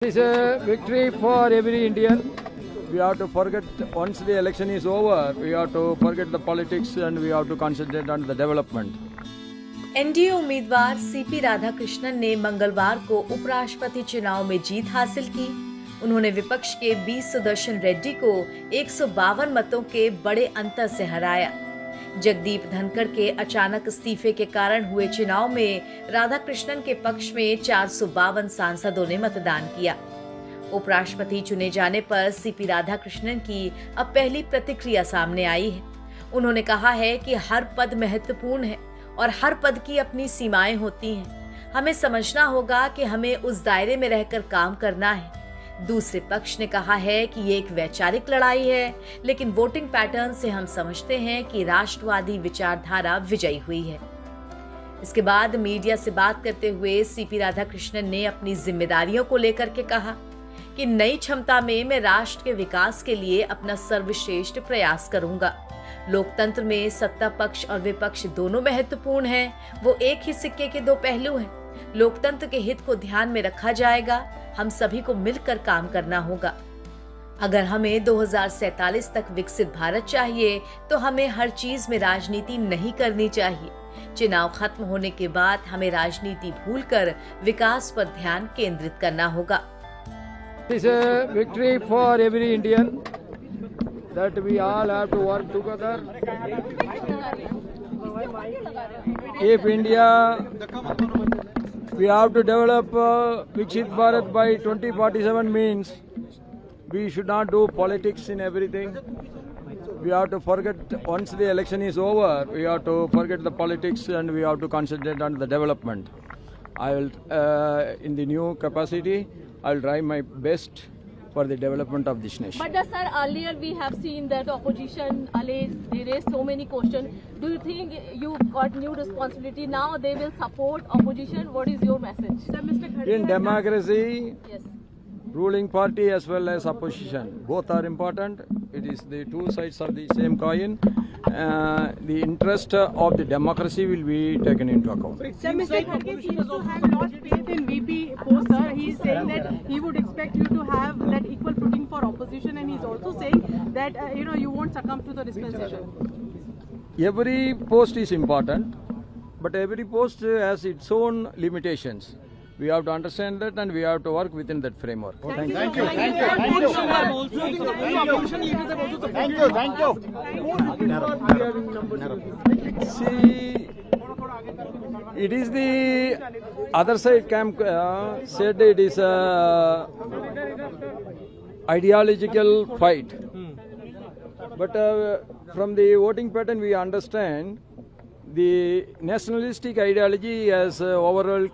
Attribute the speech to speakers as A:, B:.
A: It is a victory for every Indian. We have to forget, once the election is over, we have to forget the politics and we have to concentrate on the development.
B: NDA उम्मीदवार CP Radhakrishnan ने मंगलवार को उपराष्ट्रपति चुनाव में जीत हासिल की। उन्होंने विपक्ष के बी सुदर्शन रेड्डी को 152 मतों के बड़े अंतर से हराया। जगदीप धनखड़ के अचानक इस्तीफे के कारण हुए चुनाव में राधाकृष्णन के पक्ष में 452 सांसदों ने मतदान किया। उपराष्ट्रपति चुने जाने पर सीपी राधाकृष्णन की अब पहली प्रतिक्रिया सामने आई है। उन्होंने कहा है कि हर पद महत्वपूर्ण है और हर पद की अपनी सीमाएं होती हैं। हमें समझना होगा कि हमें उस दायरे में रहकर काम करना है। दूसरे पक्ष ने कहा है कि ये एक वैचारिक लड़ाई है, लेकिन वोटिंग पैटर्न से हम समझते हैं कि राष्ट्रवादी विचारधारा विजयी हुई है। इसके बाद मीडिया से बात करते हुए सीपी राधाकृष्णन ने अपनी जिम्मेदारियों को लेकर के कहा कि नई क्षमता में मैं राष्ट्र के विकास के लिए अपना सर्वश्रेष्ठ प्रयास करूंगा। लोकतंत्र में सत्ता पक्ष और विपक्ष दोनों महत्वपूर्ण हैं। वो एक ही सिक्के के दो पहलू हैं। लोकतंत्र के हित को ध्यान में रखा जाएगा। हम सभी को मिलकर काम करना होगा। अगर हमें 2047 तक विकसित भारत चाहिए तो हमें हर चीज में राजनीति नहीं करनी चाहिए। चुनाव खत्म होने के बाद हमें राजनीति भूलकर विकास पर ध्यान केंद्रित करना होगा।
A: It is a victory for every Indian that we all have to work together. If India, we have to develop Viksit Bharat by 2047 means we should not do politics in everything. We have to forget, once the election is over, we have to forget the politics and we have to concentrate on the development. I will, in the new capacity, I will try my best for the development of this nation.
C: But sir, earlier we have seen that the opposition raised so many questions. Do you think you got new responsibility now? They will support opposition. What is your message? Sir, Mr.
A: In democracy,
C: yes.
A: Ruling party as well as opposition, both are important. It is the two sides of the same coin. The interest of the democracy will be taken into account.
D: Sir, Mr. Kharge seems to have lost faith in VP post, sir. He is saying that he would expect you to have that equal footing for opposition, and he's also saying that you won't succumb to the dispensation.
A: Every post is important, but every post has its own limitations. We have to understand that and we have to work within that framework.
D: Thank you.
A: See, it is the other side camp said it is a ideological fight. But from the voting pattern we understand the nationalistic ideology has overwhelmed